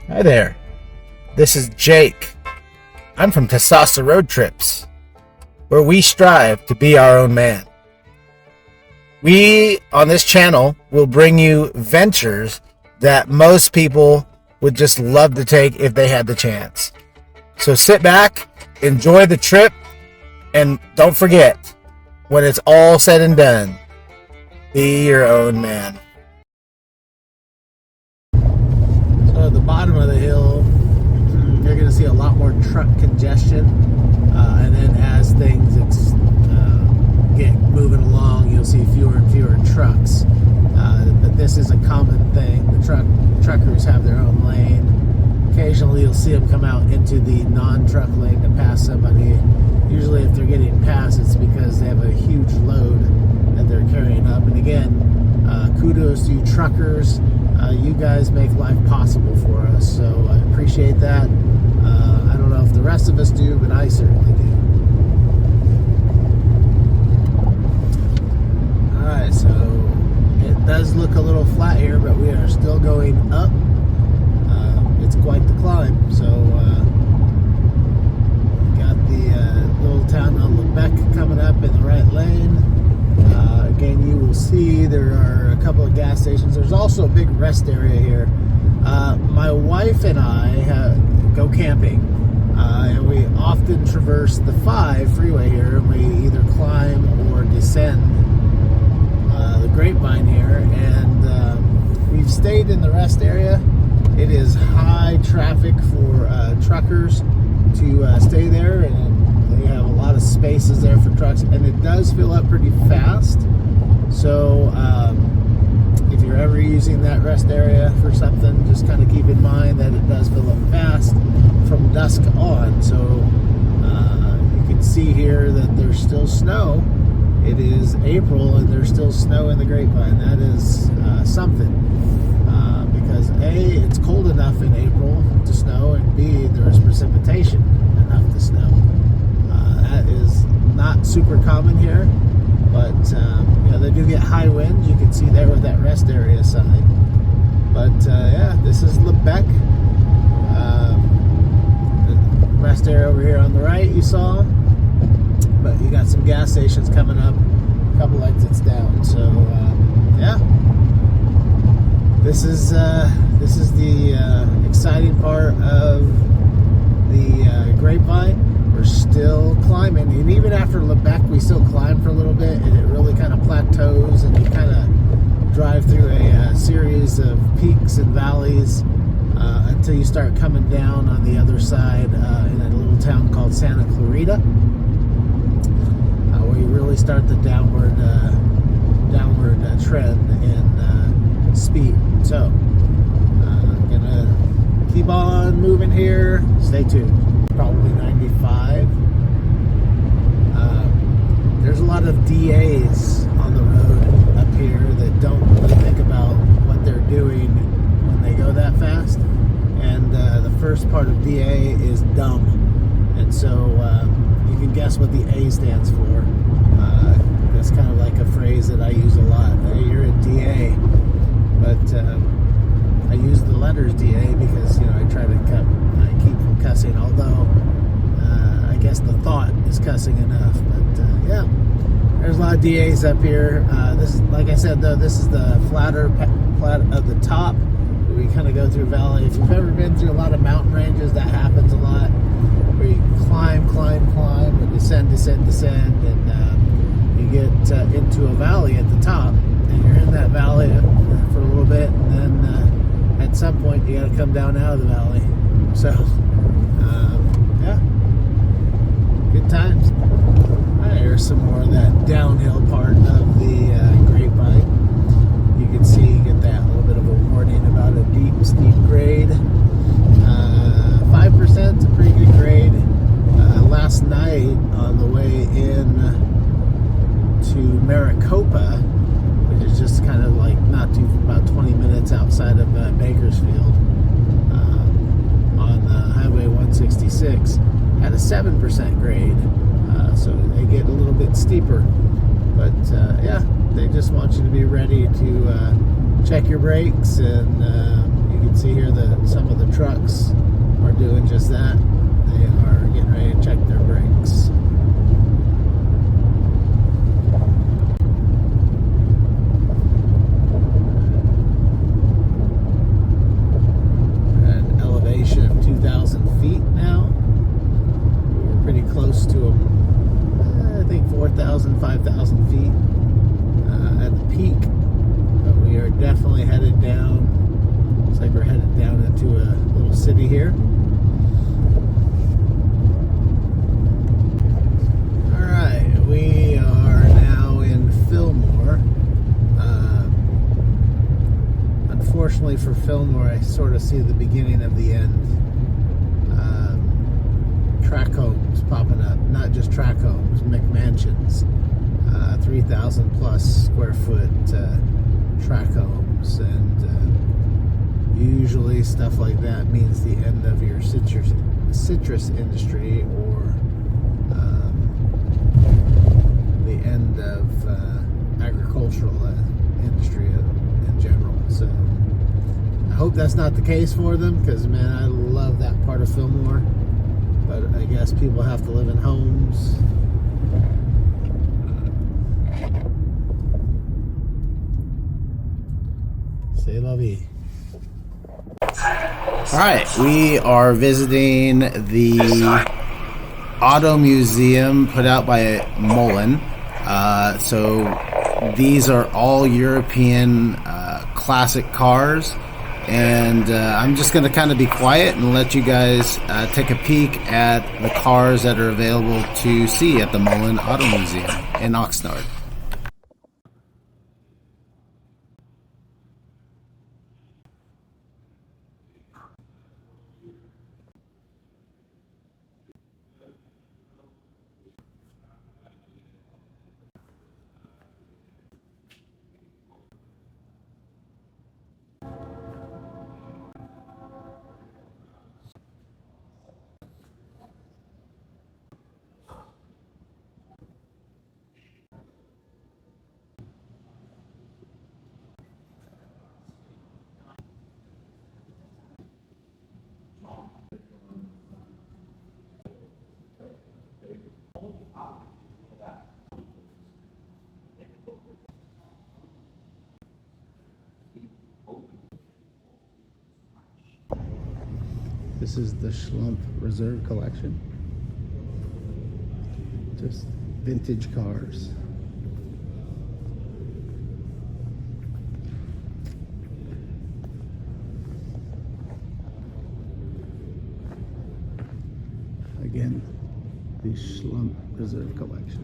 Hi there. This is Jake. I'm from Tasasa Road Trips, where we strive to be our own man. We, on this channel, will bring you ventures that most people would just love to take if they had the chance. So sit back, enjoy the trip, and don't forget, when it's all said and done, be your own man. So at the bottom of the hill, you're going to see a lot more truck congestion, and then as things get moving along, you'll see fewer and fewer trucks. But this is a common thing. The truckers have their own lane. Occasionally, you'll see them come out into the non-truck lane to pass somebody. Usually, if they're getting passed, it's because they have a huge load that they're carrying up. And again, kudos to you truckers. You guys make life possible for us, so I appreciate that. I don't know if the rest of us do, but I certainly do. Alright, so it does look a little flat here, but we are still going up. It's quite the climb, so got the little town of Lebec coming up in the right lane. Again, you will see there are a couple of gas stations. There's also a big rest area here. My wife and I go camping, and we often traverse the 5 freeway here. We either climb or descend the Grapevine here, and we've stayed in the rest area. It is high traffic for truckers to stay there, and they have a lot of spaces there for trucks, and it does fill up pretty fast. So if you're ever using that rest area for something, just kind of keep in mind that it does fill up fast from dusk on. So you can see here that there's still snow. It is April and there's still snow in the Grapevine. That is something, because A, it's cold enough in April to snow, and B, there's precipitation enough to snow. That is not super common here, but they do get high winds. You can see there with that rest area sign. But yeah, this is Lebec. The rest area over here on the right you saw, but you got some gas stations coming up, a couple exits down. So yeah, this is the exciting part of the Grapevine. We're still climbing, and even after Lebec, we still climb for a little bit, and it really kind of plateaus, and you kind of drive through a series of peaks and valleys until you start coming down on the other side in a little town called Santa Clarita, where you really start the downward trend in speed. So, gonna keep on moving here. Stay tuned. Probably 95. There's a lot of DAs on the road up here that don't really think about what they're doing when they go that fast. And the first part of DA is dumb. And so you can guess what the A stands for. That's kind of like a phrase that I use a lot. Hey, you're a DA. But I use the letters DA because, I try to keep from cussing, although I guess the thought is cussing enough. But yeah, there's a lot of DAs up here. This is, like I said, though, this is the flat of the top. We kind of go through valley. If you've ever been through a lot of mountain ranges, that happens a lot, where you climb, and descend, and you get into a valley at the top, and you're in that valley for a little bit, and then at some point you got to come down out of the valley. So yeah, good times. Here's some more of that downhill part of the Grapevine. You can see, you get that little bit of a warning about a deep, steep grade. 5% is a pretty good grade. Last night on the way in to Maricopa, which is just kind of like about 20 minutes outside of Bakersfield, on Highway 166, had a 7% grade. So they get a little bit steeper. But yeah, they just want you to be ready to check your brakes, and you can can see here that some of the trucks are doing just that. They are getting ready to check their brakes. At an elevation of 2,000 feet now. We're pretty close to them. I think 4,000, 5,000 feet at the peak. But we are definitely headed down. Looks like we're headed down into a little city here. Alright, we are now in Fillmore. Unfortunately for Fillmore, I sort of see the beginning of the end. Track homes popping up. Not just track homes, McMansions. 3,000 plus square foot track homes, and usually stuff like that means the end of your citrus industry, or the end of agricultural industry in general. So I hope that's not the case for them, because man, I love that part of Fillmore, but I guess people have to live in homes. C'est la vie. All right, we are visiting the auto museum put out by Mullin. So these are all European classic cars, and I'm just going to kind of be quiet and let you guys take a peek at the cars that are available to see at the Mullin Auto Museum in Oxnard. This is the Schlump Reserve Collection. Just vintage cars. Again, the Schlump Reserve Collection.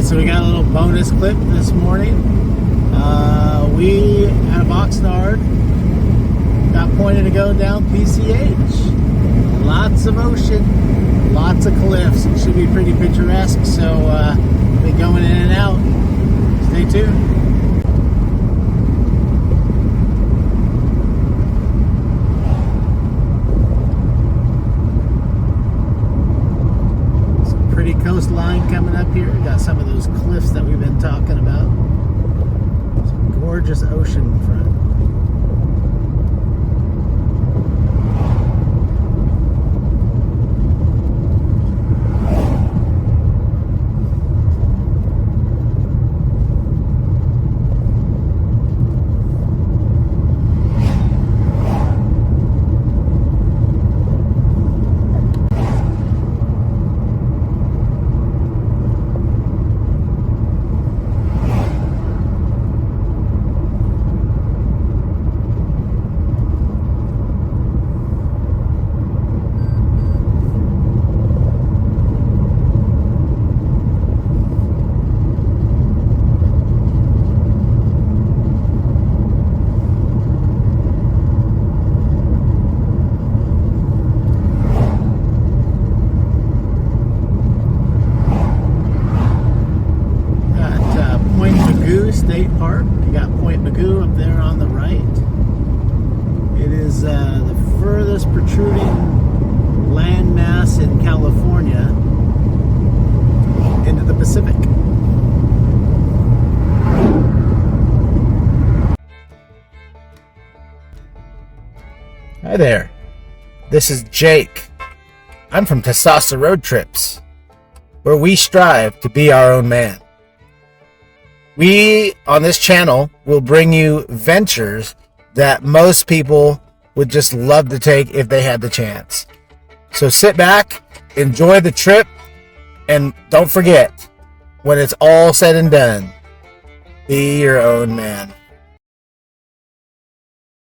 So we got a little bonus clip this morning. We out of Oxnard got pointed to go down PCH. Lots of ocean, lots of cliffs. It should be pretty picturesque. So be going in and out. Stay tuned. Coastline coming up here. Got some of those cliffs that we've been talking about. Some gorgeous ocean in front. Hi there. This is Jake. I'm from Testosterone Road Trips, where we strive to be our own man. We, on this channel, will bring you ventures that most people would just love to take if they had the chance. So sit back, enjoy the trip, and don't forget, when it's all said and done, be your own man.